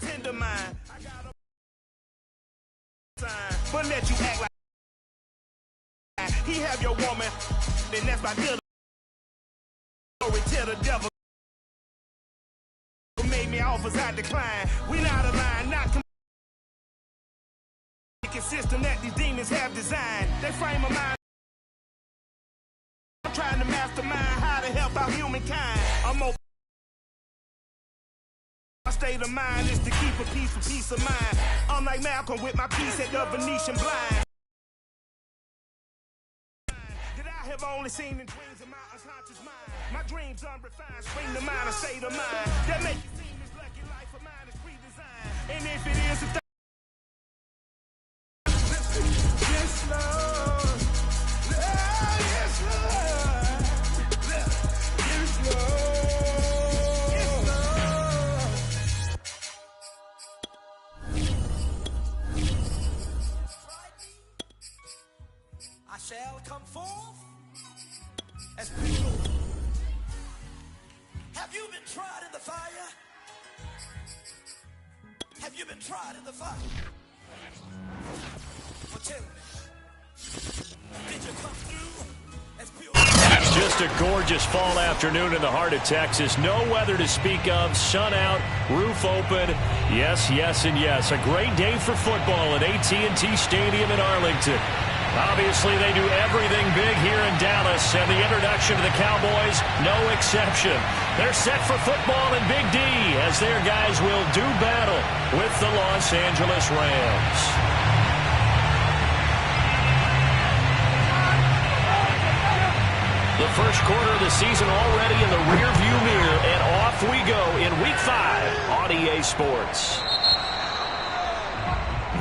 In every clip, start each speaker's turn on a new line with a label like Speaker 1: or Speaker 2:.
Speaker 1: tender mind. I got a time, but let you act like he have your woman, then that's my deal. Glory to the devil. Made me offers I decline. We not aligned, not system that these demons have designed. They frame a mind. I'm trying to mastermind how to help out humankind. I'm more. My state of mind is to keep a peace of mind. I'm like Malcolm with my piece at the Venetian blind. That I have only seen in dreams of my unconscious mind. My dreams unrefined, spring to mind, a state of mind that make it seem this lucky life of mine is pre-designed. And if it is, yes, Lord. Yes, Lord. Yes, Lord. Yes, Lord. I shall come forth as pure. Have you been tried in the fire? Have you been tried in the fire? Well, tell me, did you come through as pure?
Speaker 2: It's just a gorgeous fall afternoon in the heart of Texas. No weather to speak of. Sun out, roof open. Yes, yes, and yes. A great day for football at AT&T Stadium in Arlington. Obviously, they do everything big here in Dallas, and the introduction to the Cowboys, no exception. They're set for football in Big D as their guys will do battle with the Los Angeles Rams. The first quarter of the season already in the rearview mirror, and off we go in Week 5 on EA Sports.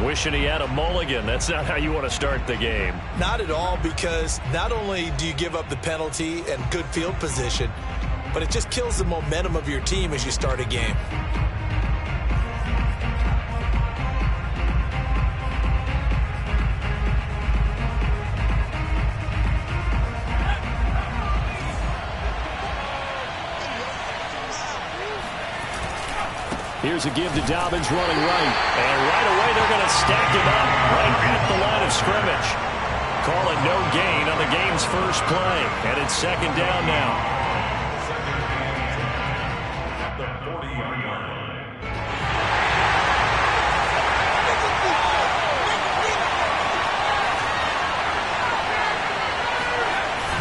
Speaker 2: Wishing he had a mulligan. That's not how you want to start the game.
Speaker 3: Not at all, because not only do you give up the penalty and good field position, but it just kills the momentum of your team as you start a game.
Speaker 2: Here's a give to Dobbins running right. And right away they're going to stack him up right at the line of scrimmage. Call it no gain on the game's first play. And it's second down now.
Speaker 4: The 40-yard line.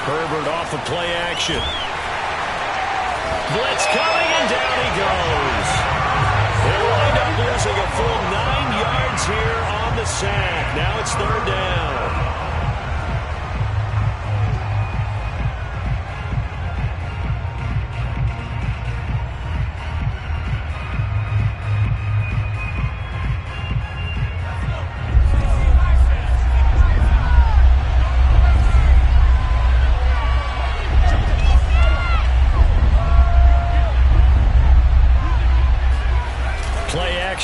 Speaker 2: Herbert off of play action. Blitz coming, and down he goes. They wind up losing a full 9 yards here on the sack. Now it's third down.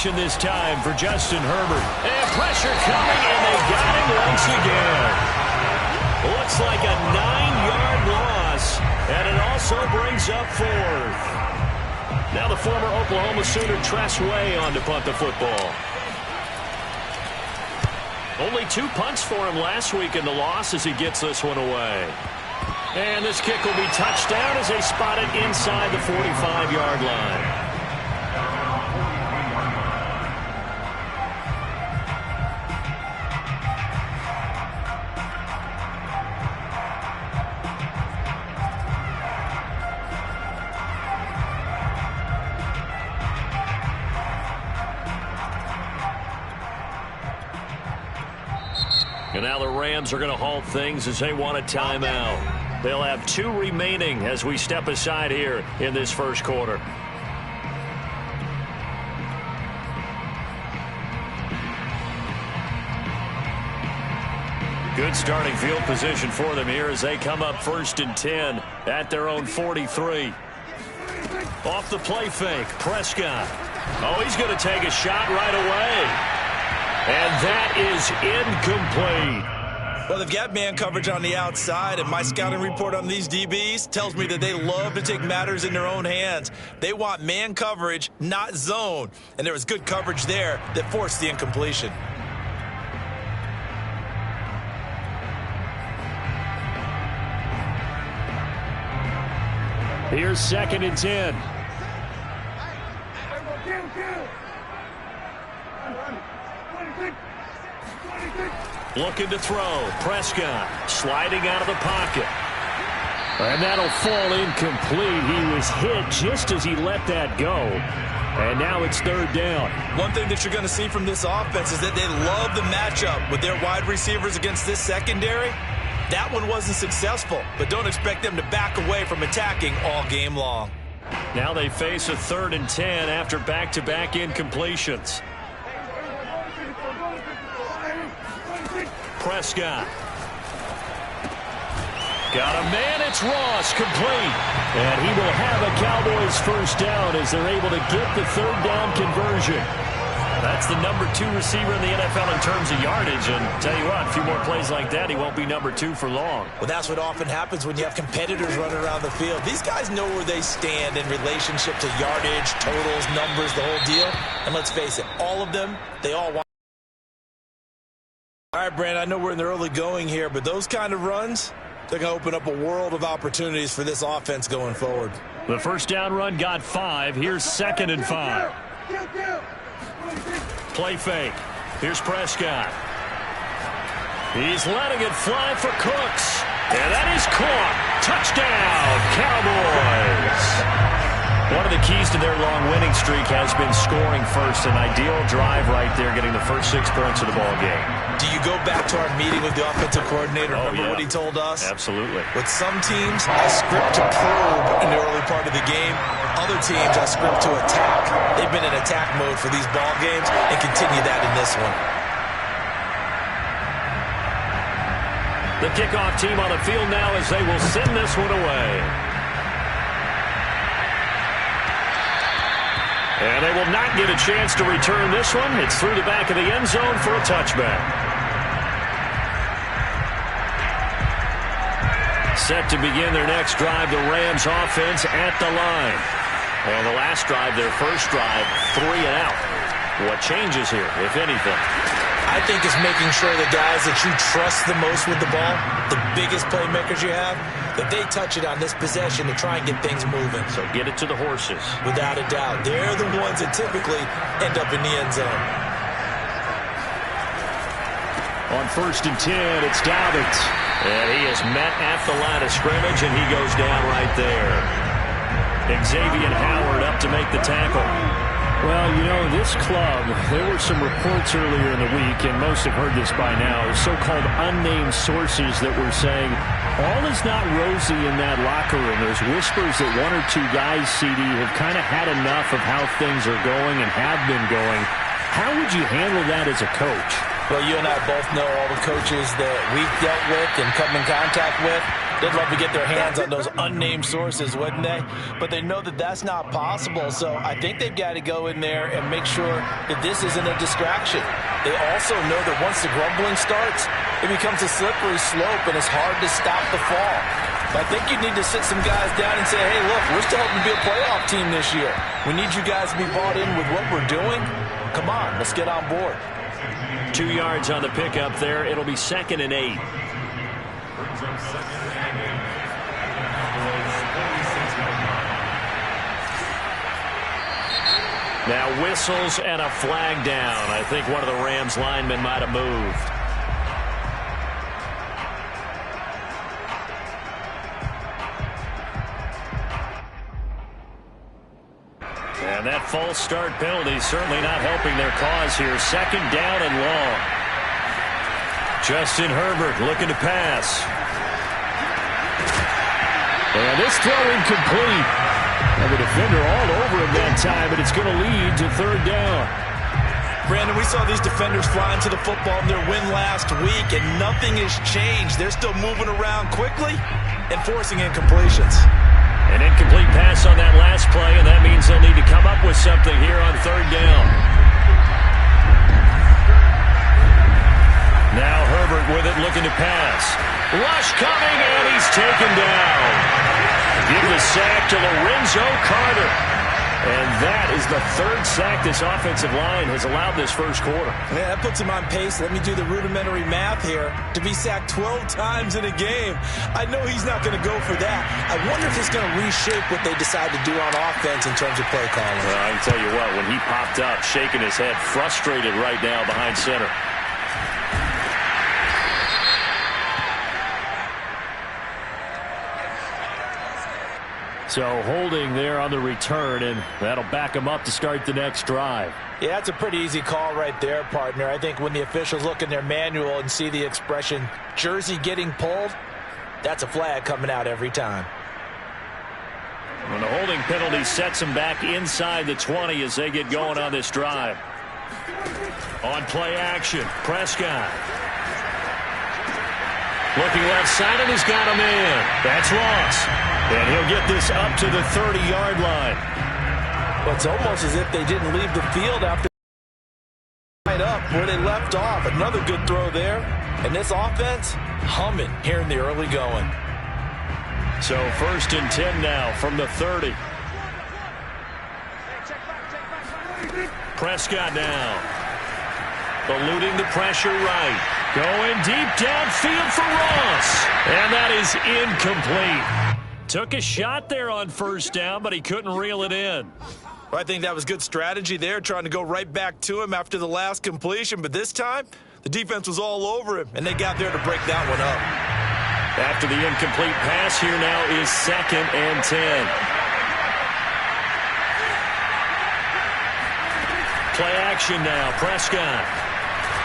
Speaker 2: This time for Justin Herbert. And pressure coming, and they got him once again. Looks like a 9-yard loss, and it also brings up fourth. Now the former Oklahoma Sooner Tress Way on to punt the football. Only 2 punts for him last week in the loss as he gets this one away. And this kick will be touchdown as they spot it inside the 45-yard line. And now the Rams are going to halt things as they want a timeout. They'll have 2 remaining as we step aside here in this first quarter. Good starting field position for them here as they come up 1st and 10 at their own 43. Off the play fake, Prescott. Oh, he's going to take a shot right away. And that is incomplete.
Speaker 3: Well, they've got man coverage on the outside, and my scouting report on these DBs tells me that they love to take matters in their own hands. They want man coverage, not zone. And there was good coverage there that forced the incompletion.
Speaker 2: Here's 2nd and 10. Looking to throw. Prescott sliding out of the pocket. And that'll fall incomplete. He was hit just as he let that go. And now it's 3rd down.
Speaker 3: One thing that you're going to see from this offense is that they love the matchup with their wide receivers against this secondary. That one wasn't successful, but don't expect them to back away from attacking all game long.
Speaker 2: Now they face a 3rd and 10 after back-to-back incompletions. Prescott. Got a man, it's Ross, complete. And he will have a Cowboys 1st down as they're able to get the 3rd down conversion. That's the number 2 receiver in the NFL in terms of yardage. And tell you what, a few more plays like that, he won't be number 2 for long.
Speaker 3: Well, that's what often happens when you have competitors running around the field. These guys know where they stand in relationship to yardage, totals, numbers, the whole deal. And let's face it, all of them, they all want. All right, Brand, I know we're in the early going here, but those kind of runs, they're going to open up a world of opportunities for this offense going forward.
Speaker 2: The 1st down run got 5. Here's 2nd and 5. Play fake. Here's Prescott. He's letting it fly for Cooks. And that is caught. Touchdown, Cowboys. One of the keys to their long winning streak has been scoring first. An ideal drive right there, getting the first 6 points of the ball game.
Speaker 3: Do you go back to our meeting with the offensive coordinator? Remember what he told us?
Speaker 2: Absolutely.
Speaker 3: With some teams, I script to probe in the early part of the game. Other teams, I script to attack. They've been in attack mode for these ball games and continue that in this one.
Speaker 2: The kickoff team on the field now as they will send this one away. And they will not get a chance to return this one. It's through the back of the end zone for a touchback. Set to begin their next drive, the Rams offense at the line. And the last drive, their first drive, 3 and out. What changes here, if anything?
Speaker 3: I think it's making sure the guys that you trust the most with the ball, the biggest playmakers you have, that they touch it on this possession to try and get things moving.
Speaker 2: So get it to the horses.
Speaker 3: Without a doubt. They're the ones that typically end up in the end zone.
Speaker 2: On 1st and 10, it's Dobbins. And he is met at the line of scrimmage, and he goes down right there. Xavier Howard up to make the tackle. Well, you know, this club, there were some reports earlier in the week, and most have heard this by now, so-called unnamed sources that were saying all is not rosy in that locker room. There's whispers that 1 or 2 guys, CD, have kind of had enough of how things are going and have been going. How would you handle that as a coach?
Speaker 3: Well, you and I both know all the coaches that we've dealt with and come in contact with. They'd love to get their hands on those unnamed sources, wouldn't they? But they know that that's not possible, so I think they've got to go in there and make sure that this isn't a distraction. They also know that once the grumbling starts, it becomes a slippery slope, and it's hard to stop the fall. But I think you need to sit some guys down and say, hey, look, we're still hoping to be a playoff team this year. We need you guys to be bought in with what we're doing. Come on, let's get on board.
Speaker 2: 2 yards on the pickup there. It'll be 2nd and 8. Now whistles and a flag down. I think one of the Rams linemen might have moved. And that false start penalty certainly not helping their cause here. 2nd down and long. Justin Herbert looking to pass. And this throw incomplete. And the defender all over him that time, but it's going to lead to 3rd down.
Speaker 3: Brandon, we saw these defenders flying to the football in their win last week, and nothing has changed. They're still moving around quickly and forcing incompletions.
Speaker 2: An incomplete pass on that last play, and that means they'll need to come up with something here on 3rd down. Now Herbert with it, looking looking to pass. Rush coming, and he's taken down. Give the sack to Lorenzo Carter. And that is the third sack this offensive line has allowed this first quarter.
Speaker 3: Yeah, that puts him on pace. Let me do the rudimentary math here. To be sacked 12 times in a game, I know he's not going to go for that. I wonder if he's going to reshape what they decide to do on offense in terms of play calling.
Speaker 2: Well, I can tell you what, when he popped up, shaking his head, frustrated right now behind center. So holding there on the return, and that'll back him up to start the next drive.
Speaker 3: Yeah, that's a pretty easy call right there, partner. I think when the officials look in their manual and see the expression, jersey getting pulled, that's a flag coming out every time.
Speaker 2: And the holding penalty sets him back inside the 20 as they get going on this drive. On play action, Prescott. Looking left side, and he's got him in. That's Ross. And he'll get this up to the 30-yard line.
Speaker 3: Well, it's almost as if they didn't leave the field after right up where they left off. Another good throw there. And this offense humming here in the early going.
Speaker 2: So 1st and 10 now from the 30. Prescott now. Eluding the pressure right. Going deep downfield for Ross. And that is incomplete. Took a shot there on 1st down, but he couldn't reel it in.
Speaker 3: Well, I think that was good strategy there, trying to go right back to him after the last completion. But this time, the defense was all over him, and they got there to break that one up.
Speaker 2: After the incomplete pass, here now is 2nd and 10. Play action now, Prescott.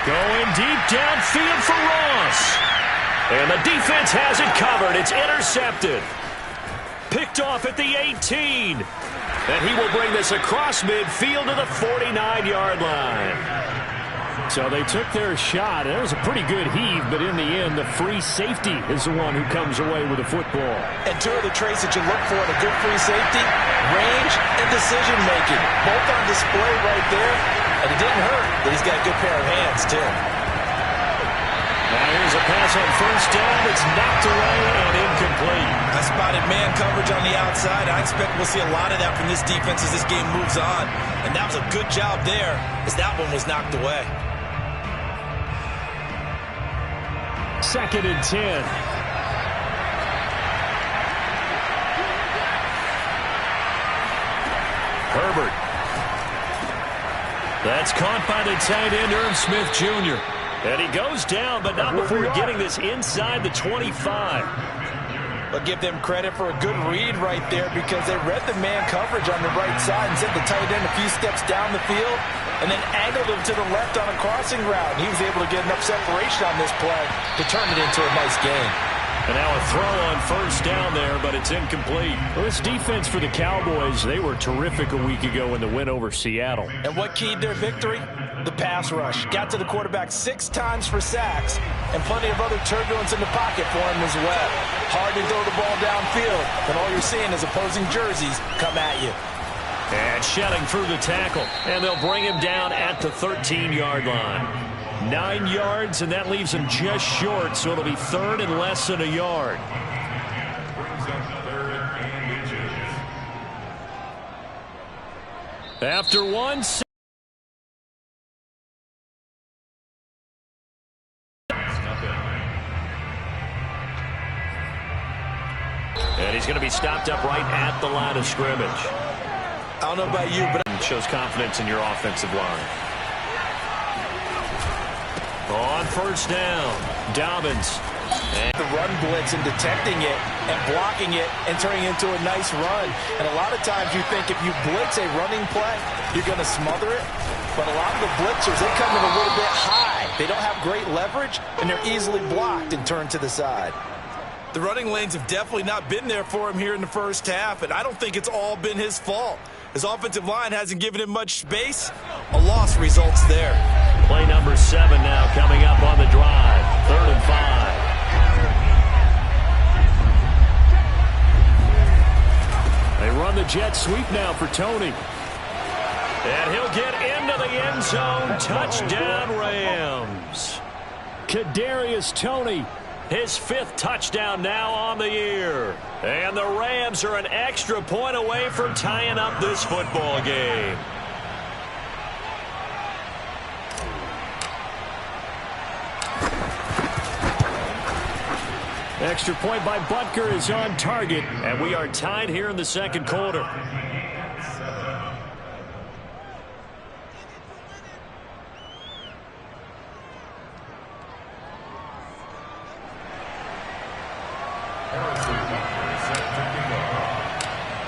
Speaker 2: Going deep downfield for Ross. And the defense has it covered. It's intercepted. Picked off at the 18. And he will bring this across midfield to the 49-yard line. So they took their shot. It was a pretty good heave, but in the end, the free safety is the one who comes away with the football.
Speaker 3: And two of the traits that you look for in a good free safety, range and decision-making. Both on display right there. And it didn't hurt that he's got a good pair of hands, too.
Speaker 2: Now here's a pass on 1st down. It's knocked away and incomplete.
Speaker 3: I spotted man coverage on the outside. I expect we'll see a lot of that from this defense as this game moves on. And that was a good job there as that one was knocked away.
Speaker 2: 2nd and 10. Herbert. That's caught by the tight end, Irv Smith Jr. And he goes down, but not before getting this inside the 25.
Speaker 3: But give them credit for a good read right there because they read the man coverage on the right side and sent the tight end a few steps down the field and then angled him to the left on a crossing route. And he was able to get enough separation on this play to turn it into a nice game.
Speaker 2: And now a throw on 1st down there, but it's incomplete. Well, this defense for the Cowboys, they were terrific a week ago in the win over Seattle.
Speaker 3: And what keyed their victory? The pass rush. Got to the quarterback 6 times for sacks and plenty of other turbulence in the pocket for him as well. Hard to throw the ball downfield, but all you're seeing is opposing jerseys come at you.
Speaker 2: And shedding through the tackle, and they'll bring him down at the 13-yard line. 9 yards, and that leaves him just short, so it'll be 3rd and less than a yard. After one, and he's going to be stopped up right at the line of scrimmage.
Speaker 3: I don't know about you, but
Speaker 2: it shows confidence in your offensive line. On 1st down, Dobbins.
Speaker 3: And the run blitz and detecting it and blocking it and turning it into a nice run. And a lot of times you think if you blitz a running play, you're going to smother it. But a lot of the blitzers, they come in a little bit high. They don't have great leverage, and they're easily blocked and turned to the side. The running lanes have definitely not been there for him here in the 1st half, and I don't think it's all been his fault. His offensive line hasn't given him much space. A loss results there.
Speaker 2: Play number 7 now coming up on the drive. 3rd and 5. They run the jet sweep now for Tony. And he'll get into the end zone. Touchdown, Rams. Kadarius Toney. His 5th touchdown now on the year. And the Rams are an extra point away from tying up this football game. Extra point by Butker is on target, and we are tied here in the second quarter.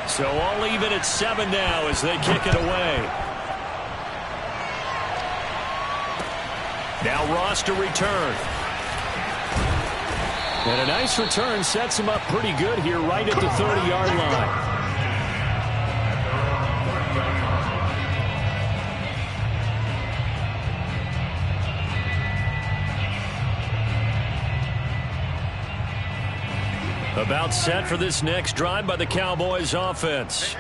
Speaker 2: So all even at 7 now as they kick it away. Now Ross to return. And a nice return sets him up pretty good here right at the 30-yard line. About set for this next drive by the Cowboys offense.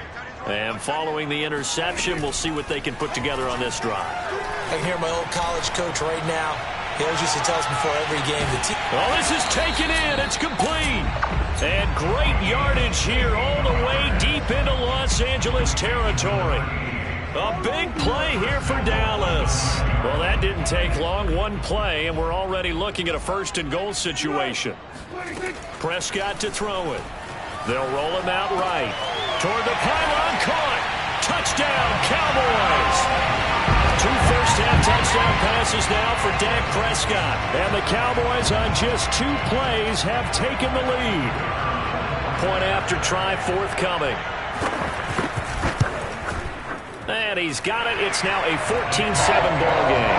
Speaker 2: And following the interception, we'll see what they can put together on this drive.
Speaker 3: I can hear my old college coach right now. He always used to tell us before every game.
Speaker 2: Oh, this is taken in. It's complete. And great yardage here all the way deep into Los Angeles territory. A big play here for Dallas. Well, that didn't take long. One play, and we're already looking at a 1st and goal situation. Prescott to throw it. They'll roll him out right. Toward the pylon, caught. Touchdown, Cowboys. 2 first-half touchdown passes now for Dak Prescott. And the Cowboys on just 2 plays have taken the lead. Point after try forthcoming. And he's got it. It's now a 14-7 ball game.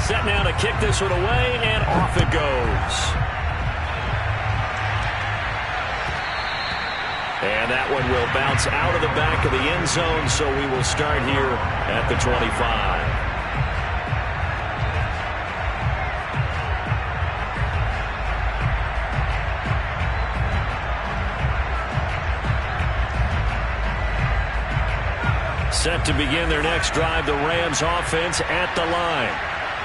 Speaker 2: Set now to kick this one away, and off it goes. And that one will bounce out of the back of the end zone, so we will start here at the 25. Set to begin their next drive, the Rams offense at the line.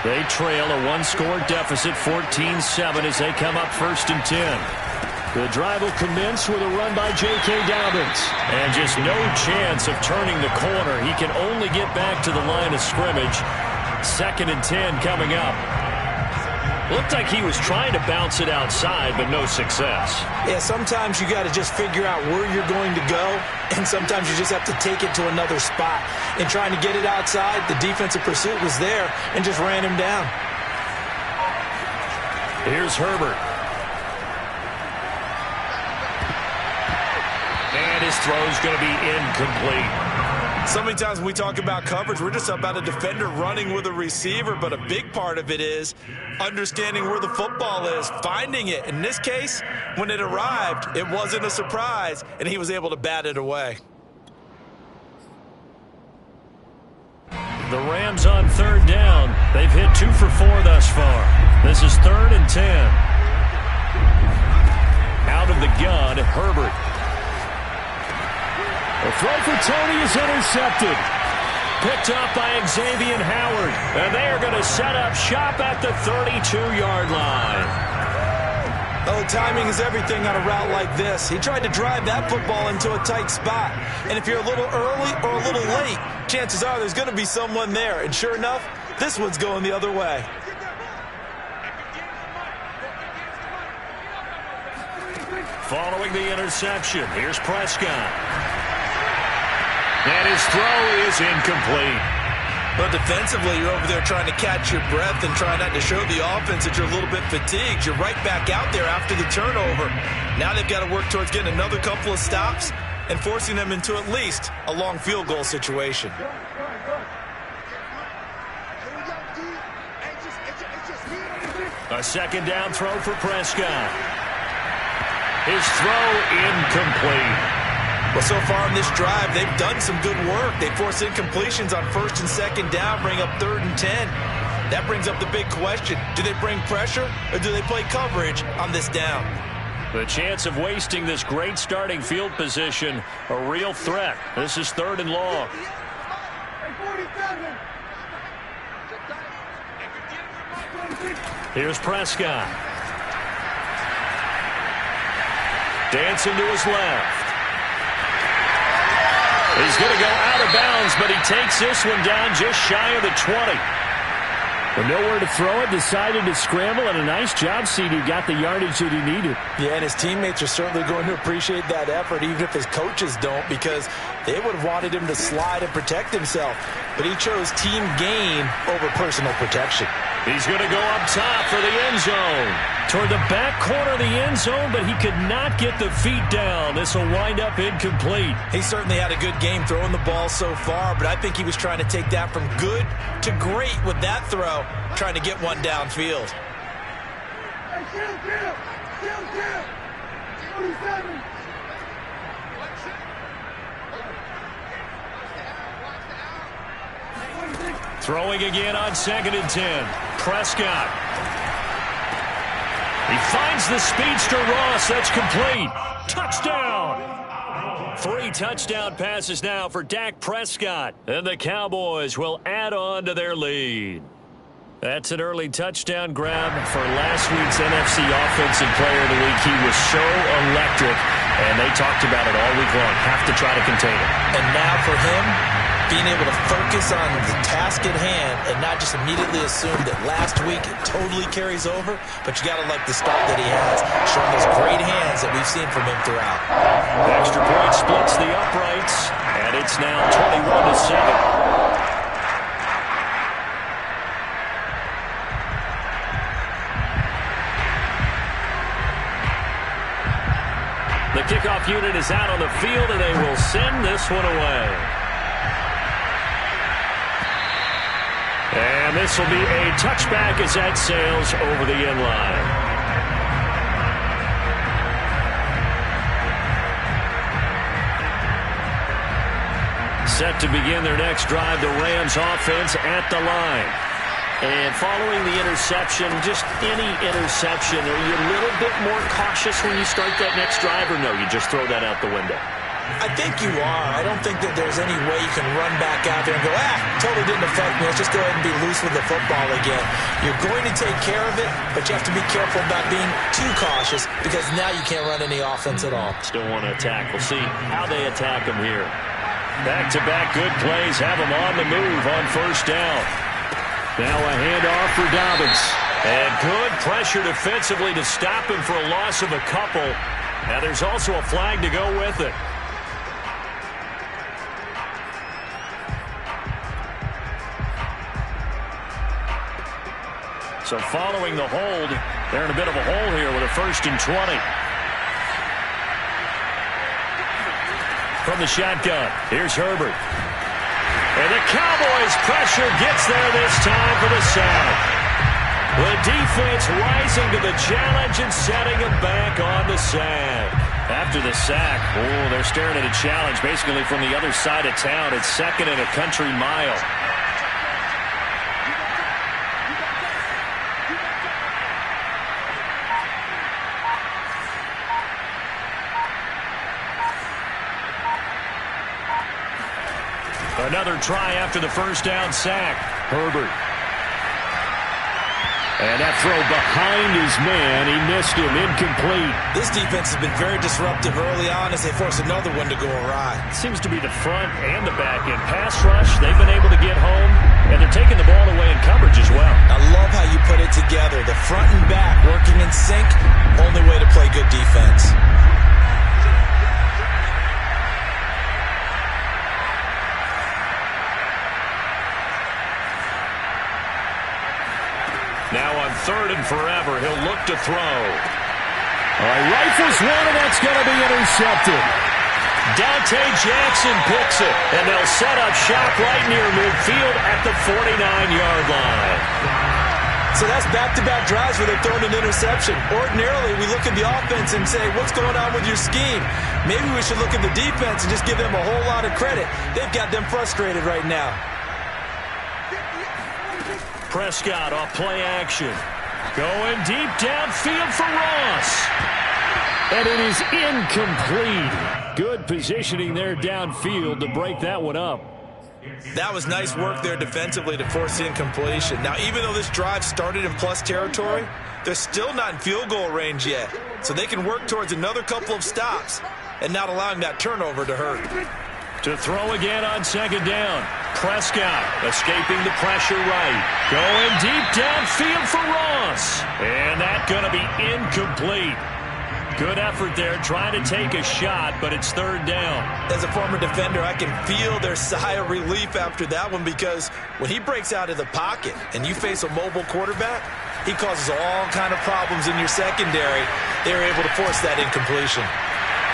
Speaker 2: They trail a 1-score deficit, 14-7, as they come up 1st and 10. The drive will commence with a run by J.K. Dobbins. And just no chance of turning the corner. He can only get back to the line of scrimmage. 2nd and 10 coming up. Looked like he was trying to bounce it outside, but no success.
Speaker 3: Yeah, sometimes you got to just figure out where you're going to go, and sometimes you just have to take it to another spot. In trying to get it outside, the defensive pursuit was there and just ran him down.
Speaker 2: Here's Herbert. And his throw's going to be incomplete.
Speaker 3: So many times when we talk about coverage, we're just about a defender running with a receiver, but a big part of it is understanding where the football is, finding it. In this case, when it arrived, it wasn't a surprise, and he was able to bat it away.
Speaker 2: The Rams on 3rd down. They've hit 2 for 4 thus far. This is 3rd and 10. Out of the gun, Herbert. The throw for Toney is intercepted. Picked up by Xavier Howard. And they are going to set up shop at the 32-yard line.
Speaker 3: Oh, timing is everything on a route like this. He tried to drive that football into a tight spot. And if you're a little early or a little late, chances are there's going to be someone there. And sure enough, this one's going the other way.
Speaker 2: Following the interception, here's Prescott. And his throw is incomplete.
Speaker 3: But defensively, you're over there trying to catch your breath and try not to show the offense that you're a little bit fatigued. You're right back out there after the turnover. Now they've got to work towards getting another couple of stops and forcing them into at least a long field goal situation.
Speaker 2: A 2nd down throw for Prescott. His throw incomplete.
Speaker 3: Well, so far in this drive, they've done some good work. They force incompletions on 1st and 2nd down, bring up 3rd and 10. That brings up the big question. Do they bring pressure or do they play coverage on this down?
Speaker 2: The chance of wasting this great starting field position, a real threat. This is 3rd and long. Here's Prescott. Dancing to his left. He's going to go out of bounds, but he takes this one down just shy of the 20.
Speaker 5: With nowhere to throw it, decided to scramble, and a nice job, CD. Got the yardage that he needed.
Speaker 3: Yeah, and his teammates are certainly going to appreciate that effort, even if his coaches don't, because they would have wanted him to slide and protect himself. But he chose team gain over personal protection.
Speaker 2: He's going to go up top for the end zone. Toward the back corner of the end zone, but he could not get the feet down. This will wind up incomplete.
Speaker 3: He certainly had a good game throwing the ball so far, but I think he was trying to take that from good to great with that throw, trying to get one downfield.
Speaker 2: Throwing again on 2nd and 10. Prescott. He finds the speedster Ross. That's complete. Touchdown. 3 touchdown passes now for Dak Prescott. And the Cowboys will add on to their lead. That's an early touchdown grab for last week's NFC Offensive Player of the Week. He was so electric, and they talked about it all week long. Have to try to contain it.
Speaker 3: And now for him, being able to focus on the task at hand and not just immediately assume that last week it totally carries over, but you got to like the start that he has, showing those great hands that we've seen from him throughout.
Speaker 2: The extra point splits the uprights, and it's now 21-7. The kickoff unit is out on the field, and they will send this one away. And this will be a touchback as that sails over the end line. Set to begin their next drive, the Rams offense at the line. And following the interception, just any interception, are you a little bit more cautious when you start that next drive, or no, you just throw that out the window?
Speaker 3: I think you are. I don't think that there's any way you can run back out there and go, totally didn't affect me. Let's just go ahead and be loose with the football again. You're going to take care of it, but you have to be careful about being too cautious because now you can't run any offense at all.
Speaker 2: Still want to attack. We'll see how they attack them here. Back-to-back good plays have them on the move on 1st down. Now a handoff for Dobbins. And good pressure defensively to stop him for a loss of a couple. Now there's also a flag to go with it. So following the hold, they're in a bit of a hole here with a 1st and 20. From the shotgun, here's Herbert. And the Cowboys' pressure gets there this time for the sack. The defense rising to the challenge and setting them back on the sack. After the sack, they're staring at a challenge basically from the other side of town. It's 2nd and a country mile. Another try after the 1st down sack. Herbert. And that throw behind his man. He missed him. Incomplete.
Speaker 3: This defense has been very disruptive early on as they force another one to go awry.
Speaker 2: Seems to be the front and the back end. Pass rush, they've been able to get home, and they're taking the ball away in coverage as well.
Speaker 3: I love how you put it together. The front and back working in sync. Only way to play good defense.
Speaker 2: Now on 3rd and forever, he'll look to throw. All right, rifles one, and that's going to be intercepted. Dante Jackson picks it, and they'll set up shop right near midfield at the 49-yard line.
Speaker 3: So that's back-to-back drives where they've thrown an interception. Ordinarily, we look at the offense and say, what's going on with your scheme? Maybe we should look at the defense and just give them a whole lot of credit. They've got them frustrated right now.
Speaker 2: Prescott off play action. Going deep downfield for Ross.
Speaker 5: And it is incomplete. Good positioning there downfield to break that one up.
Speaker 3: That was nice work there defensively to force the incompletion. Now, even though this drive started in plus territory, they're still not in field goal range yet. So they can work towards another couple of stops and not allowing that turnover to hurt.
Speaker 2: To throw again on second down. Prescott escaping the pressure right. Going deep downfield for Ross. And that's going to be incomplete. Good effort there trying to take a shot, but it's third down.
Speaker 3: As a former defender, I can feel their sigh of relief after that one, because when he breaks out of the pocket and you face a mobile quarterback, he causes all kind of problems in your secondary. They were able to force that incompletion.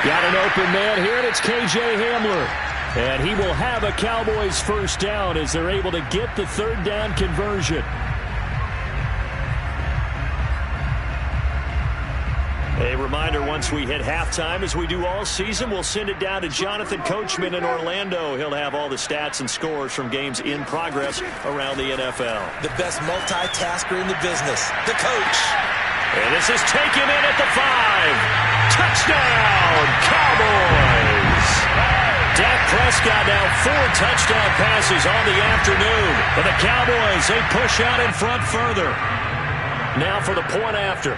Speaker 5: Got an open man here, and it's K.J. Hamler. And he will have a Cowboys first down as they're able to get the third down conversion. A reminder, once we hit halftime, as we do all season, we'll send it down to Jonathan Coachman in Orlando. He'll have all the stats and scores from games in progress around the NFL.
Speaker 3: The best multitasker in the business, the coach.
Speaker 2: And this is taken in at the 5. Touchdown, Cowboys! Dak Prescott now 4 touchdown passes on the afternoon. But the Cowboys, they push out in front further. Now for the point after.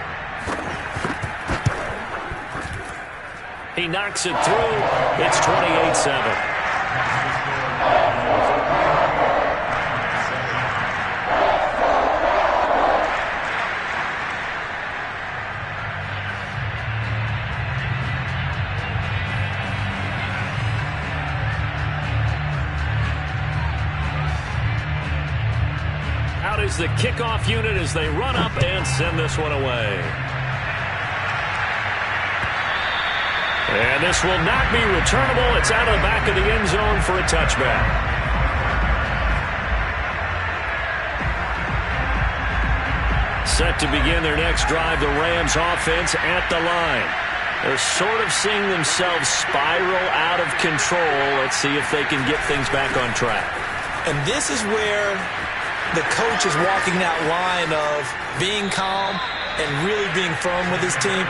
Speaker 2: He knocks it through. It's 28-7. Out is the kickoff unit as they run up and send this one away. And this will not be returnable. It's out of the back of the end zone for a touchback. Set to begin their next drive, the Rams offense at the line. They're sort of seeing themselves spiral out of control. Let's see if they can get things back on track.
Speaker 3: And this is where the coach is walking that line of being calm and really being firm with his team.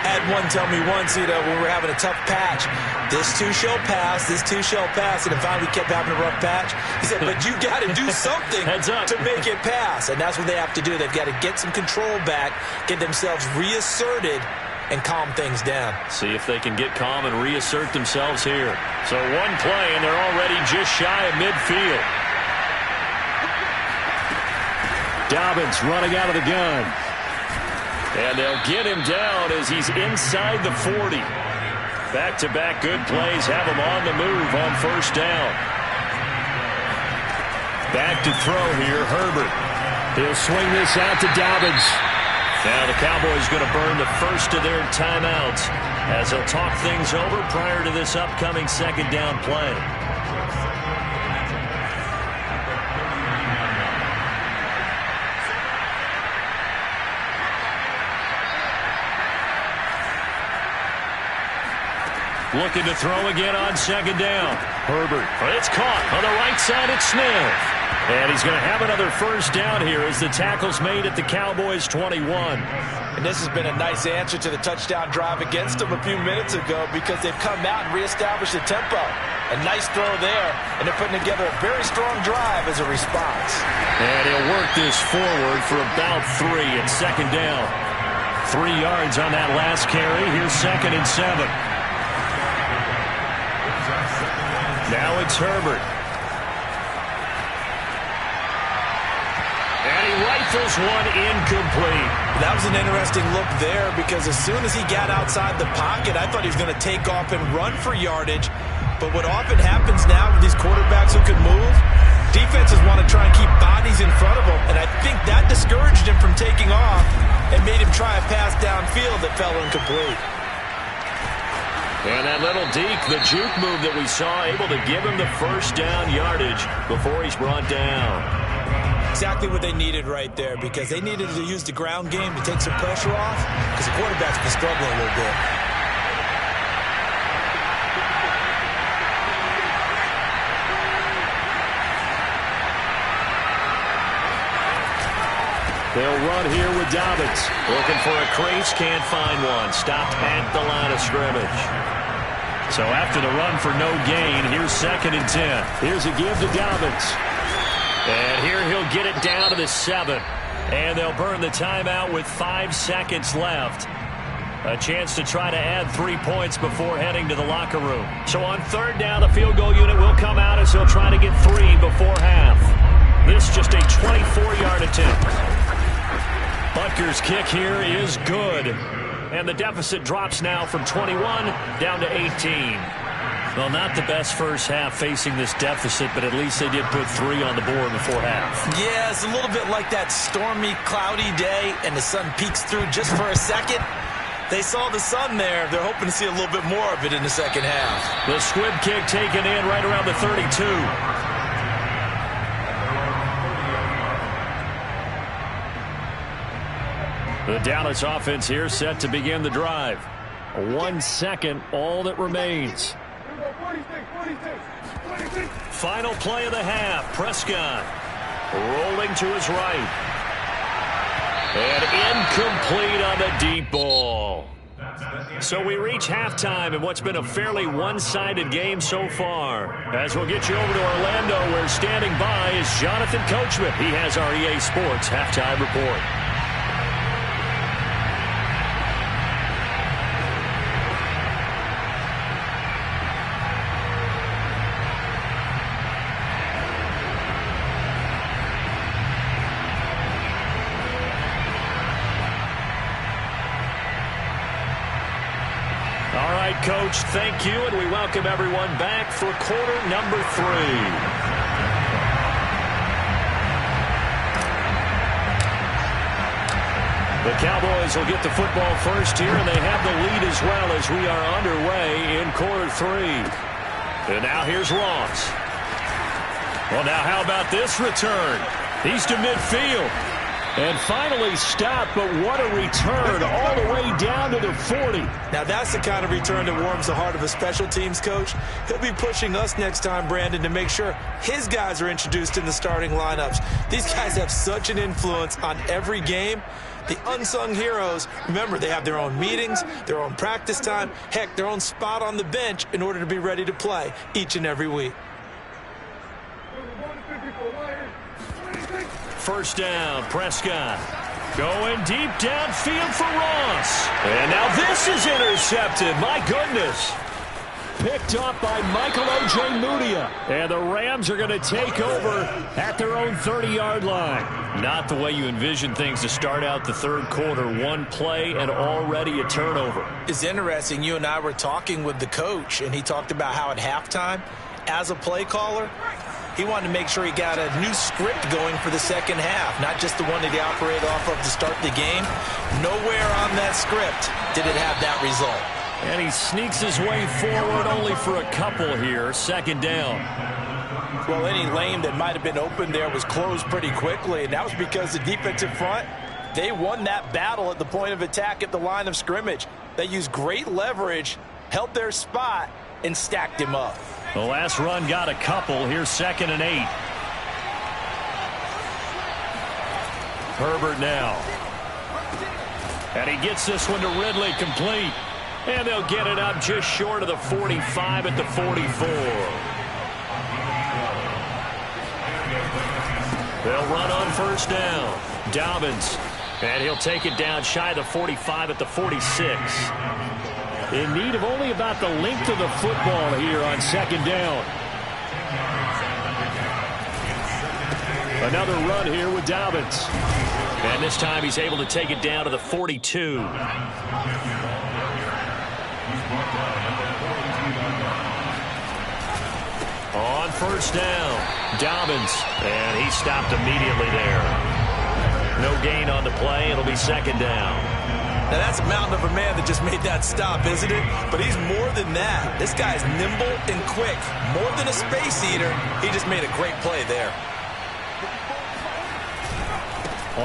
Speaker 3: Had one tell me once, when we were having a tough patch, this too shall pass, this too shall pass, and then finally we kept having a rough patch. He said, but you got to do something to make it pass, and that's what they have to do. They've got to get some control back, get themselves reasserted, and calm things down.
Speaker 2: See if they can get calm and reassert themselves here. So one play, and they're already just shy of midfield. Dobbins running out of the gun. And they'll get him down as he's inside the 40. Back-to-back good plays have him on the move on first down. Back to throw here, Herbert. He'll swing this out to Dobbins. Now the Cowboys going to burn the first of their timeouts as they'll talk things over prior to this upcoming second down play. Looking to throw again on second down. Herbert. It's caught on the right side. It's Smith. And he's going to have another first down here as the tackle's made at the Cowboys 21.
Speaker 3: And this has been a nice answer to the touchdown drive against them a few minutes ago, because they've come out and reestablished the tempo. A nice throw there, and they're putting together a very strong drive as a response.
Speaker 2: And he'll work this forward for about 3 at second down. 3 yards on that last carry. Here's 2nd and 7. Now it's Herbert. And he rifles one incomplete.
Speaker 3: That was an interesting look there, because as soon as he got outside the pocket, I thought he was going to take off and run for yardage. But what often happens now with these quarterbacks who can move, defenses want to try and keep bodies in front of them. And I think that discouraged him from taking off and made him try a pass downfield that fell incomplete.
Speaker 2: And that little deke, the juke move that we saw, able to give him the first down yardage before he's brought down.
Speaker 3: Exactly what they needed right there, because they needed to use the ground game to take some pressure off, because the quarterback's been struggling a little bit.
Speaker 5: They'll run here with Dobbins. Looking for a crease, can't find one. Stopped at the line of scrimmage. So after the run for no gain, here's 2nd and 10. Here's a give to Dobbins. And here he'll get it down to the 7. And they'll burn the timeout with 5 seconds left. A chance to try to add 3 points before heading to the locker room. So on 3rd down, the field goal unit will come out as he'll try to get 3 before half. This just a 24-yard attempt. Butker's kick here is good. And the deficit drops now from 21 down to 18. Well, not the best first half facing this deficit, but at least they did put 3 on the board before half.
Speaker 3: Yeah, it's a little bit like that stormy, cloudy day, and the sun peeks through just for a second. They saw the sun there. They're hoping to see a little bit more of it in the second half.
Speaker 5: The squib kick taken in right around the 32. The Dallas offense here set to begin the drive. 1 second, all that remains. Final play of the half. Prescott rolling to his right. And incomplete on the deep ball. So we reach halftime in what's been a fairly one-sided game so far. As we'll get you over to Orlando, where standing by is Jonathan Coachman. He has our EA Sports halftime report. Coach, thank you, and we welcome everyone back for quarter number 3. The Cowboys will get the football first here, and they have the lead as well as we are underway in quarter 3. And now here's Ross. Well, now how about this return? He's to midfield. And finally stopped, but what a return all the way down to the 40.
Speaker 3: Now that's the kind of return that warms the heart of a special teams coach. He'll be pushing us next time, Brandon, to make sure his guys are introduced in the starting lineups. These guys have such an influence on every game. The unsung heroes, remember, they have their own meetings, their own practice time, heck, their own spot on the bench in order to be ready to play each and every week.
Speaker 5: First down, Prescott. Going deep downfield for Ross. And now this is intercepted. My goodness. Picked up by Michael Ojemudia. And the Rams are going to take over at their own 30-yard line. Not the way you envision things to start out the third quarter. One play and already a turnover.
Speaker 3: It's interesting. You and I were talking with the coach, and he talked about how at halftime, as a play caller, he wanted to make sure he got a new script going for the second half, not just the one that he operated off of to start the game. Nowhere on that script did it have that result.
Speaker 5: And he sneaks his way forward only for a couple here. Second down.
Speaker 3: Well, any lane that might have been open there was closed pretty quickly, and that was because the defensive front, they won that battle at the point of attack at the line of scrimmage. They used great leverage, held their spot, and stacked him up.
Speaker 5: The last run got a couple. Here's 2nd and 8. Herbert now. And he gets this one to Ridley, complete. And they'll get it up just short of the 45 at the 44. They'll run on first down. Dobbins. And he'll take it down shy of the 45 at the 46. In need of only about the length of the football here on second down. Another run here with Dobbins. And this time he's able to take it down to the 42. On first down, Dobbins. And he stopped immediately there. No gain on the play. It'll be second down.
Speaker 3: Now, that's a mountain of a man that just made that stop, isn't it? But he's more than that. This guy's nimble and quick. More than a space eater, he just made a great play there.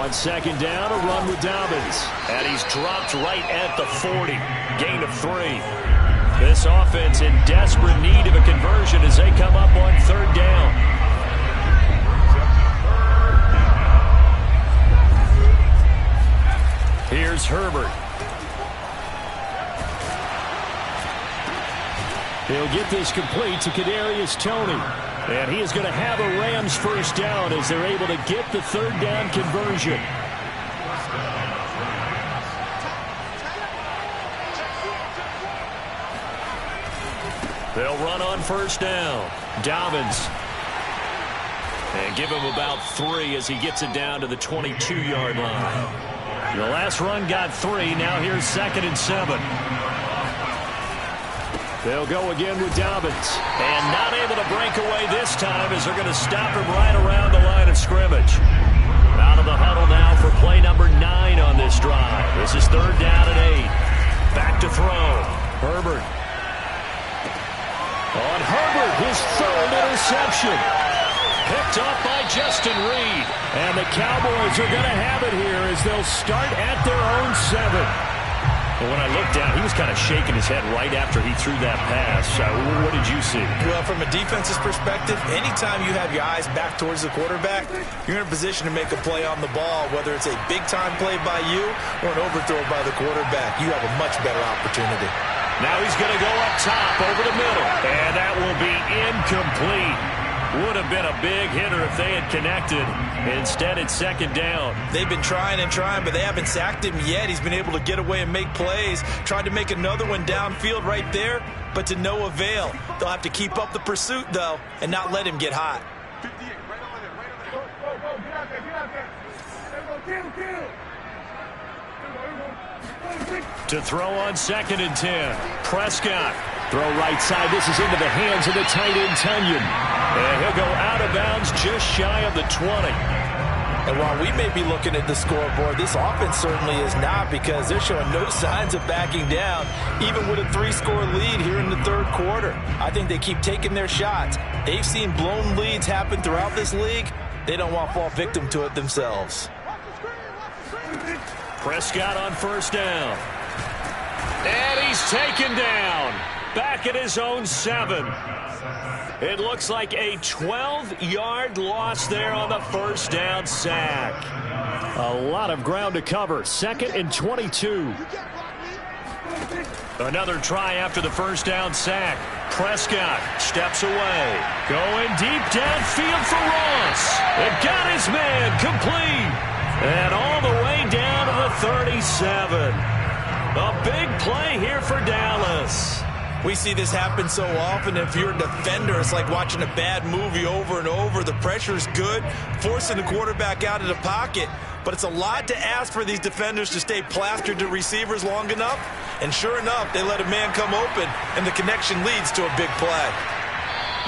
Speaker 5: On second down, a run with Dobbins. And he's dropped right at the 40. Gain of 3. This offense in desperate need of a conversion as they come up on third down.
Speaker 2: Here's Herbert. He'll get this complete to Kadarius Toney. And he is going to have a Rams first down as they're able to get the third down conversion. They'll run on first down. Dobbins. And give him about 3 as he gets it down to the 22-yard line. The last run got 3. Now here's 2nd and 7. They'll go again with Dobbins. And not able to break away this time as they're going to stop him right around the line of scrimmage. Out of the huddle now for play number 9 on this drive. This is 3rd down and 8. Back to throw. Herbert. On Herbert, his 3rd interception. Picked up by Justin Reed. And the Cowboys are going to have it here as they'll start at their own 7. Well, when I looked down, he was kind of shaking his head right after he threw that pass. What did you see?
Speaker 3: Well, from a defense's perspective, anytime you have your eyes back towards the quarterback, you're in a position to make a play on the ball, whether it's a big-time play by you or an overthrow by the quarterback. You have a much better opportunity.
Speaker 2: Now he's going to go up top over the middle. And that will be incomplete. Would have been a big hitter if they had connected. Instead, it's 2nd down.
Speaker 3: They've been trying and trying, but they haven't sacked him yet. He's been able to get away and make plays. Tried to make another one downfield right there, but to no avail. They'll have to keep up the pursuit, though, and not let him get hot.
Speaker 2: To throw on 2nd and 10. Prescott. Throw right side. This is into the hands of the tight end, Tunyon. And he'll go out of bounds just shy of the 20.
Speaker 3: And while we may be looking at the scoreboard, this offense certainly is not, because they're showing no signs of backing down, even with a 3-score lead here in the 3rd quarter. I think they keep taking their shots. They've seen blown leads happen throughout this league. They don't want to fall victim to it themselves.
Speaker 2: Prescott on first down. And he's taken down. Back at his own 7. It looks like a 12-yard loss there on the first down sack. A lot of ground to cover. 2nd and 22. Another try after the first down sack. Prescott steps away. Going deep downfield for Ross. It got his man complete. And all the way down to the 37. A big play here for Dallas.
Speaker 3: We see this happen so often. If you're a defender, it's like watching a bad movie over and over. The pressure is good, forcing the quarterback out of the pocket. But it's a lot to ask for these defenders to stay plastered to receivers long enough. And sure enough, they let a man come open, and the connection leads to a big play.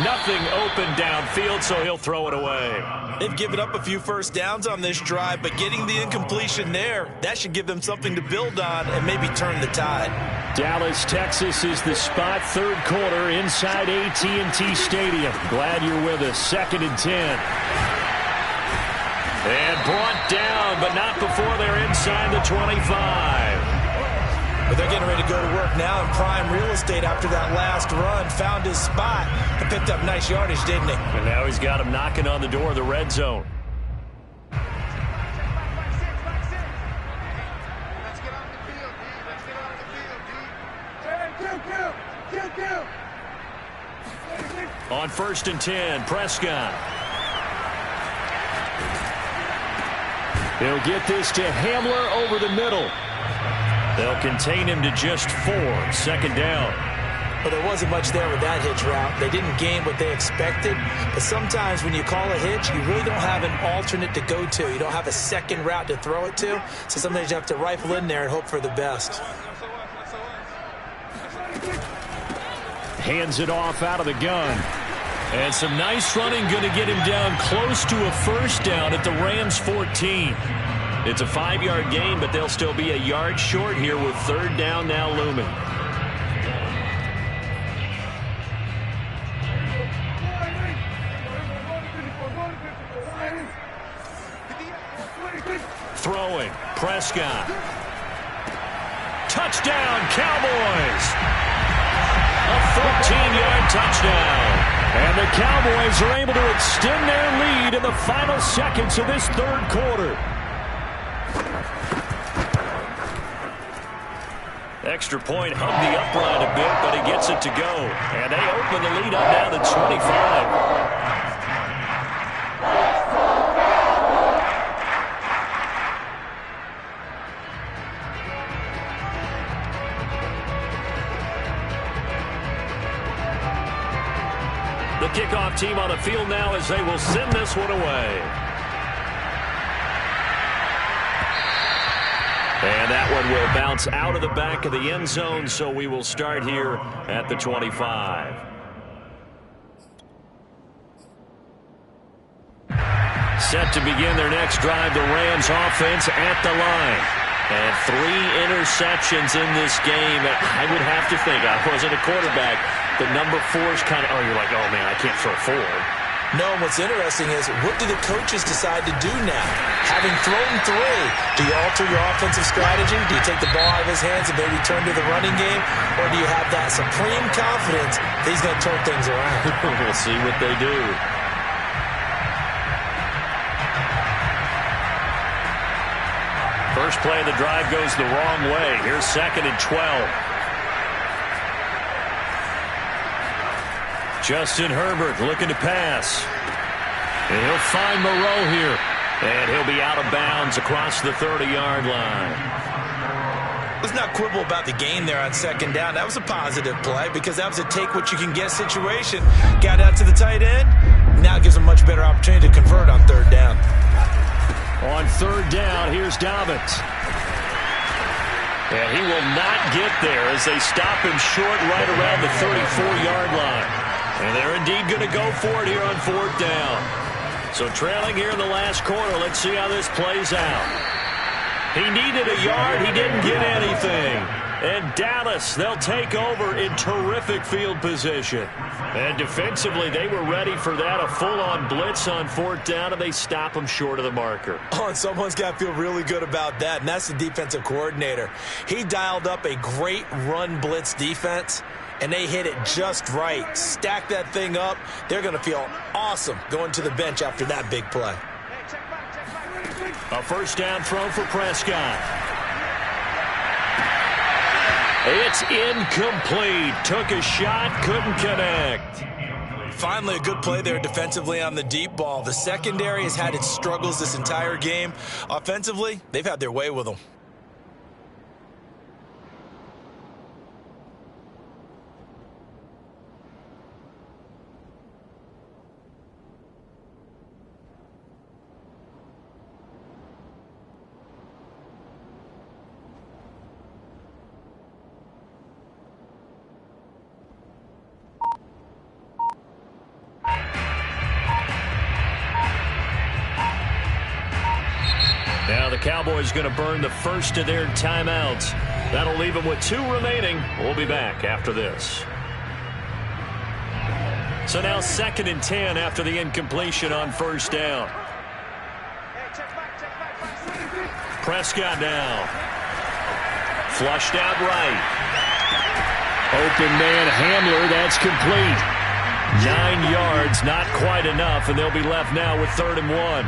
Speaker 2: Nothing open downfield, so he'll throw it away.
Speaker 3: They've given up a few first downs on this drive, but getting the incompletion there, that should give them something to build on and maybe turn the tide.
Speaker 2: Dallas, Texas is the spot, 3rd quarter inside AT&T Stadium. Glad you're with us. 2nd and 10. And brought down, but not before they're inside the 25.
Speaker 3: But they're getting ready to go to work now in prime real estate after that last run. Found his spot and picked up nice yardage, didn't he?
Speaker 2: And now he's got him knocking on the door of the red zone. On 1st and 10, Prescott. He'll get this to Hamler over the middle. They'll contain him to just 4. 2nd down.
Speaker 3: Well, there wasn't much there with that hitch route. They didn't gain what they expected. But sometimes when you call a hitch, you really don't have an alternate to go to. You don't have a second route to throw it to. So sometimes you have to rifle in there and hope for the best.
Speaker 2: Hands it off out of the gun. And some nice running going to get him down close to a first down at the Rams 14. It's a 5-yard gain, but they'll still be a yard short here with 3rd down now looming. Throwing. Prescott. Touchdown, Cowboys! A 14-yard touchdown. And the Cowboys are able to extend their lead in the final seconds of this 3rd quarter. Extra point, hugged the upright a bit, but he gets it to go. And they open the lead up now to 25. The kickoff team on the field now as they will send this one away. And that one will bounce out of the back of the end zone, so we will start here at the 25. Set to begin their next drive, the Rams offense at the line. And 3 interceptions in this game. I would have to think, I wasn't a quarterback, but number 4 is kind of, you're like, oh man, I can't throw 4.
Speaker 3: No, what's interesting is, what do the coaches decide to do now? Having thrown 3, do you alter your offensive strategy? Do you take the ball out of his hands and maybe turn to the running game? Or do you have that supreme confidence that he's going to turn things around?
Speaker 2: We'll see what they do. First play of the drive goes the wrong way. Here's 2nd and 12. Justin Herbert looking to pass. And he'll find Moreau here. And he'll be out of bounds across the 30-yard line.
Speaker 3: Let's not quibble about the gain there on 2nd down. That was a positive play because that was a take-what-you-can-get situation. Got out to the tight end. Now it gives them a much better opportunity to convert on 3rd down.
Speaker 2: On 3rd down, here's Dobbins. And he will not get there as they stop him short right around the 34-yard line. And they're indeed going to go for it here on 4th down. So trailing here in the last quarter, let's see how this plays out. He needed a yard. He didn't get anything. And Dallas, they'll take over in terrific field position. And defensively, they were ready for that, a full-on blitz on 4th down, and they stop him short of the marker.
Speaker 3: Oh, and someone's got to feel really good about that, and that's the defensive coordinator. He dialed up a great run blitz defense, and they hit it just right. Stack that thing up. They're going to feel awesome going to the bench after that big play.
Speaker 2: A 1st down throw for Prescott. It's incomplete. Took a shot, couldn't connect.
Speaker 3: Finally, a good play there defensively on the deep ball. The secondary has had its struggles this entire game. Offensively, they've had their way with them.
Speaker 2: Now the Cowboys going to burn the first of their timeouts. That'll leave them with 2 remaining. We'll be back after this. So now 2nd and 10 after the incompletion on 1st down. Prescott now. Flushed out right. Open man Hamler, that's complete. 9 yards, not quite enough, and they'll be left now with 3rd and 1.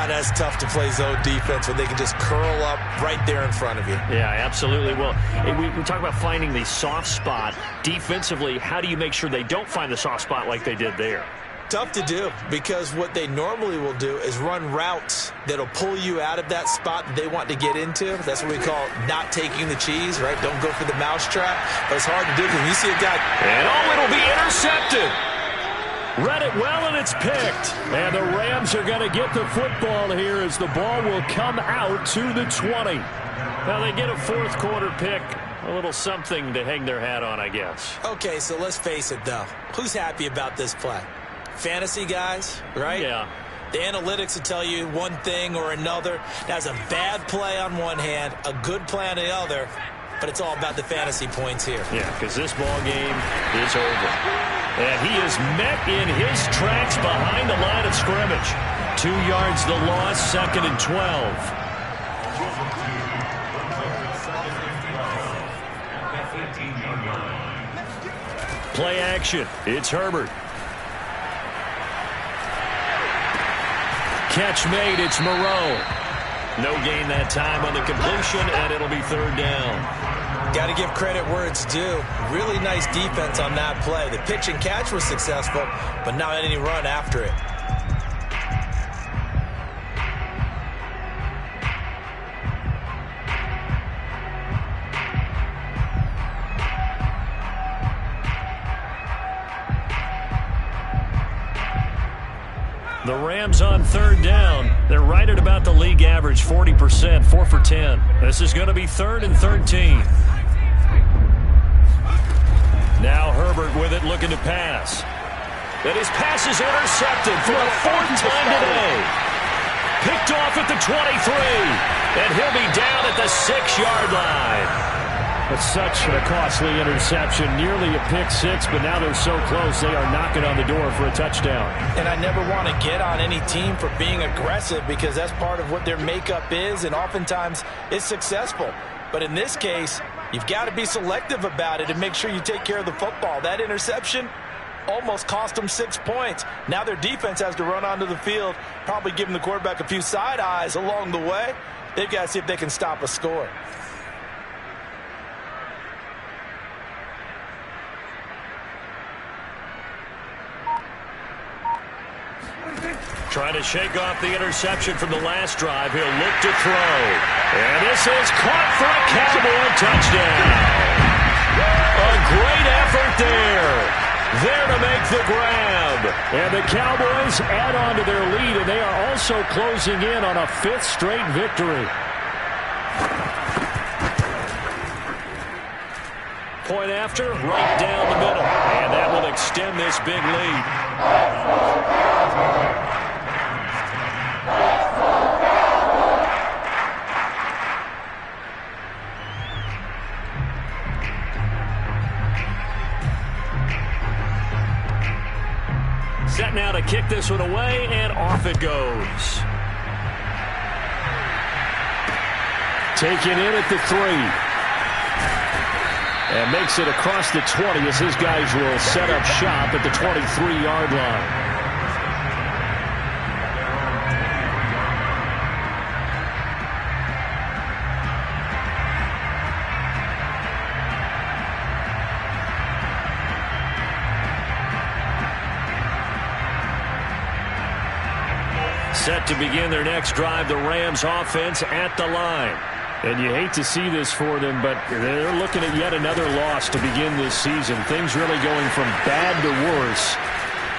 Speaker 3: That's tough to play zone defense when they can just curl up right there in front of you.
Speaker 2: Yeah, absolutely. Well, we talk about finding the soft spot. Defensively, how do you make sure they don't find the soft spot like they did there?
Speaker 3: Tough to do because what they normally will do is run routes that'll pull you out of that spot that they want to get into. That's what we call not taking the cheese, right? Don't go for the mousetrap. But it's hard to do because when you see a guy.
Speaker 2: And it'll be intercepted. Read it well, and it's picked. And the Rams are going to get the football here as the ball will come out to the 20. Now they get a 4th quarter pick. A little something to hang their hat on, I guess.
Speaker 3: Okay, so let's face it, though. Who's happy about this play? Fantasy guys, right?
Speaker 2: Yeah.
Speaker 3: The analytics will tell you one thing or another. That's a bad play on one hand, a good play on the other, but it's all about the fantasy points here.
Speaker 2: Yeah, because this ball game is over. And he is met in his tracks behind the line of scrimmage. 2 yards the loss, 2nd and 12. Play action. It's Herbert. Catch made. It's Moreau. No gain that time on the completion, and it'll be 3rd down.
Speaker 3: Got to give credit where it's due. Really nice defense on that play. The pitch and catch was successful, but not any run after it.
Speaker 2: The Rams on third down. They're right at about the league average, 40%, 4 for 10. This is going to be 3rd and 13. Now Herbert with it, looking to pass. And his pass is intercepted for the 4th time today. Picked off at the 23. And he'll be down at the 6-yard line. But such a costly interception, nearly a pick six, but now they're so close they are knocking on the door for a touchdown.
Speaker 3: And I never want to get on any team for being aggressive because that's part of what their makeup is, and oftentimes it's successful. But in this case, you've got to be selective about it and make sure you take care of the football. That interception almost cost them 6 points. Now their defense has to run onto the field, probably giving the quarterback a few side eyes along the way. They've got to see if they can stop a score.
Speaker 2: Trying to shake off the interception from the last drive. He'll look to throw. And this is caught for a Cowboy touchdown. A great effort there. There to make the grab. And the Cowboys add on to their lead, and they are also closing in on a 5th straight victory. Point after, right down the middle. And that will extend this big lead. Set now to kick this one away, and off it goes. Taken in at the 3. And makes it across the 20 as his guys will set up shop at the 23-yard line. Set to begin their next drive, the Rams offense at the line. And you hate to see this for them, but they're looking at yet another loss to begin this season. Things really going from bad to worse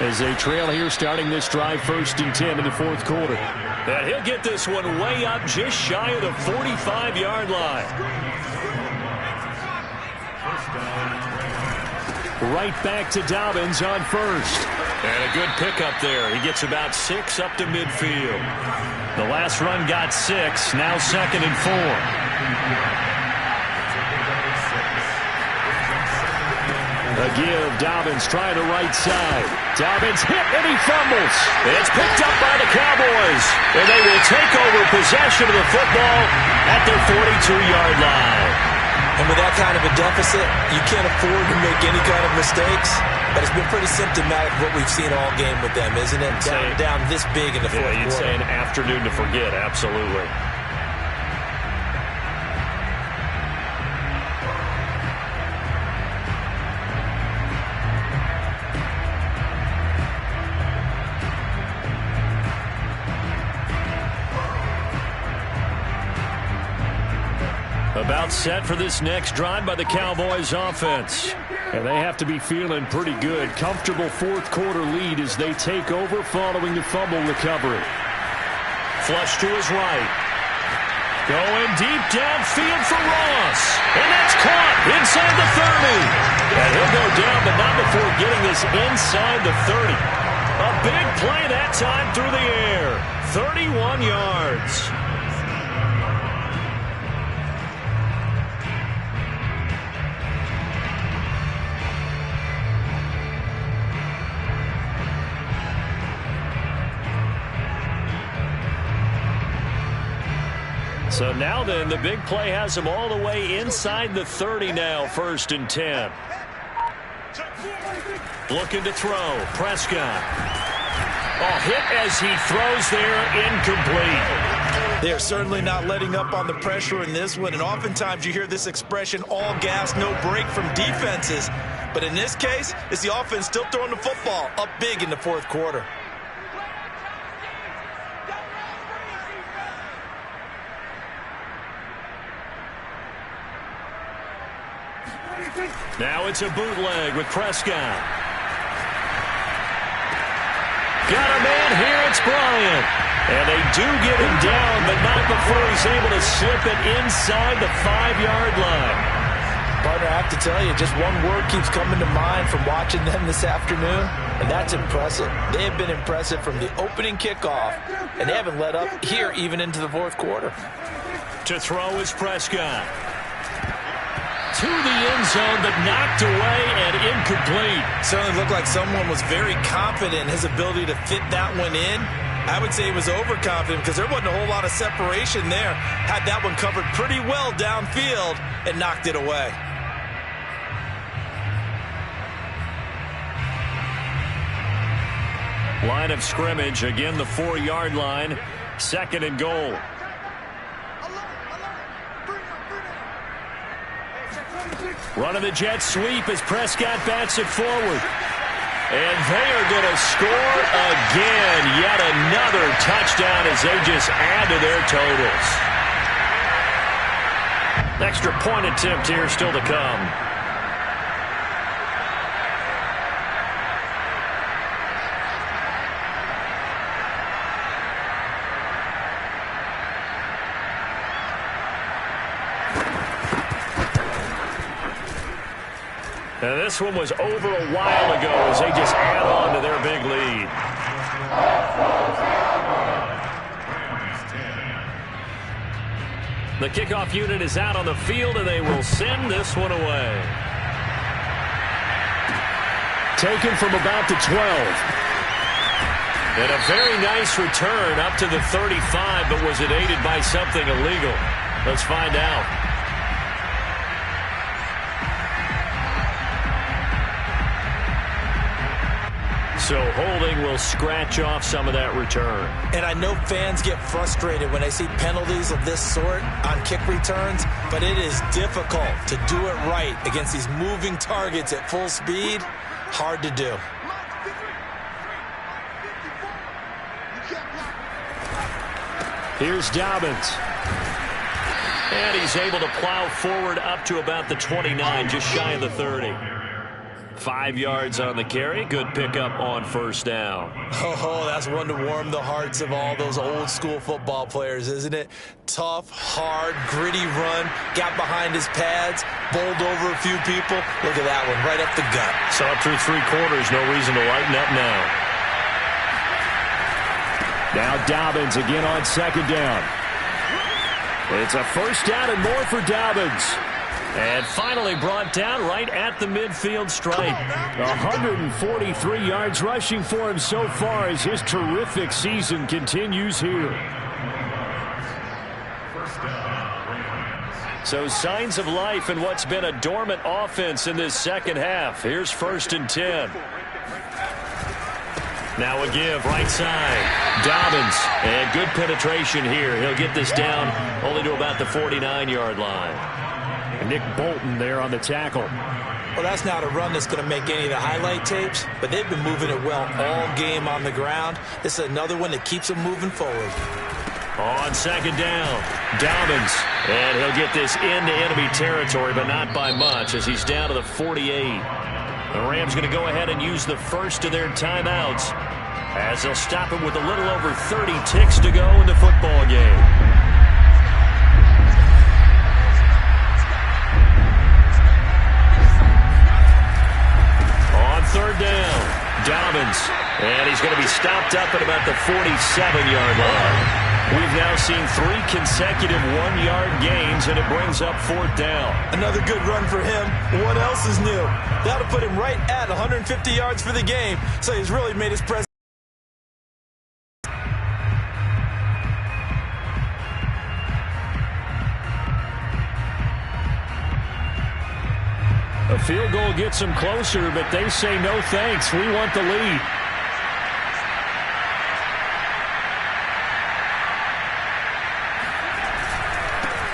Speaker 2: as they trail here starting this drive 1st and 10 in the 4th quarter. And he'll get this one way up just shy of the 45-yard line. Right back to Dobbins on 1st. And a good pickup there. He gets about 6 up to midfield. The last run got 6. Now 2nd and 4. A give. Dobbins trying to right side. Dobbins hit and he fumbles. It's picked up by the Cowboys. And they will take over possession of the football at their 42-yard line.
Speaker 3: And with that kind of a deficit, you can't afford to make any kind of mistakes. But it's been pretty symptomatic of what we've seen all game with them, isn't it? Down this big in the 4th quarter.
Speaker 2: You'd say an afternoon to forget, absolutely. About set for this next drive by the Cowboys offense. And they have to be feeling pretty good. Comfortable 4th quarter lead as they take over following the fumble recovery. Flush to his right. Going deep downfield for Ross. And that's caught inside the 30. And he'll go down, but not before getting this inside the 30. A big play that time through the air. 31 yards. So now then, the big play has him all the way inside the 30 now, 1st and 10. Looking to throw. Prescott. Oh, hit as he throws there, incomplete.
Speaker 3: They are certainly not letting up on the pressure in this one, and oftentimes you hear this expression, all gas, no break from defenses. But in this case, it's the offense still throwing the football up big in the fourth quarter.
Speaker 5: Now it's a bootleg with Prescott. Got a man here, it's Bryant. And they do get him down, but not before he's able to slip it inside the 5-yard line.
Speaker 3: Partner, I have to tell you, just one word keeps coming to mind from watching them this afternoon, and that's impressive. They have been impressive from the opening kickoff, and they haven't let up here even into the fourth quarter.
Speaker 5: To throw is Prescott. To the end zone, but knocked away and incomplete.
Speaker 3: Certainly looked like someone was very confident in his ability to fit that one in. I would say he was overconfident because there wasn't a whole lot of separation there. Had that one covered pretty well downfield and knocked it away.
Speaker 5: Line of scrimmage, again the 4-yard line. 2nd and goal. Running the jet sweep as Prescott bats it forward. And they are going to score again. Yet another touchdown as they just add to their totals. Extra point attempt here still to come. And this one was over a while ago as they just add on to their big lead. The kickoff unit is out on the field, and they will send this one away. Taken from about the 12. And a very nice return up to the 35, but was it aided by something illegal? Let's find out. So holding will scratch off some of that return.
Speaker 3: And I know fans get frustrated when they see penalties of this sort on kick returns, but it is difficult to do it right against these moving targets at full speed. Hard to do.
Speaker 5: Here's Dobbins. And he's able to plow forward up to about the 29, just shy of the 30. 5 yards on the carry. Good pickup on first down.
Speaker 3: Oh, that's one to warm the hearts of all those old school football players, isn't it? Tough, hard, gritty run. Got behind his pads, bowled over a few people. Look at that one, right up the gut.
Speaker 5: Saw it through 3 quarters. No reason to lighten up now. Now Dobbins again on 2nd down. It's a first down and more for Dobbins. And finally brought down right at the midfield stripe. 143 yards rushing for him so far as his terrific season continues here. So signs of life in what's been a dormant offense in this second half. Here's 1st and 10. Now a give right side. Dobbins. And good penetration here. He'll get this down only to about the 49-yard line. Nick Bolton there on the tackle.
Speaker 3: Well, that's not a run that's going to make any of the highlight tapes, but they've been moving it well all game on the ground. This is another one that keeps them moving forward.
Speaker 5: On 2nd down, Dobbins. And he'll get this into enemy territory, but not by much as he's down to the 48. The Rams going to go ahead and use the first of their timeouts as they'll stop him with a little over 30 ticks to go in the football game. On 3rd down, Dobbins. And he's going to be stopped up at about the 47-yard line. We've now seen 3 consecutive 1-yard gains, and it brings up 4th down.
Speaker 3: Another good run for him. What else is new? That'll put him right at 150 yards for the game, so he's really made his presence.
Speaker 5: A field goal gets them closer, but they say no thanks. We want the lead.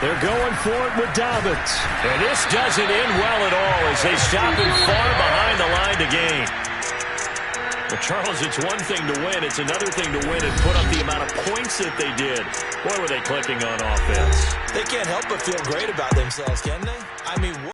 Speaker 5: They're going for it with Dobbins.
Speaker 2: And this doesn't end well at all as they stop him far behind the line to gain. Well, Charles, it's one thing to win. It's another thing to win and put up the amount of points that they did. Boy, were they clicking on offense.
Speaker 3: They can't help but feel great about themselves, can they? I mean,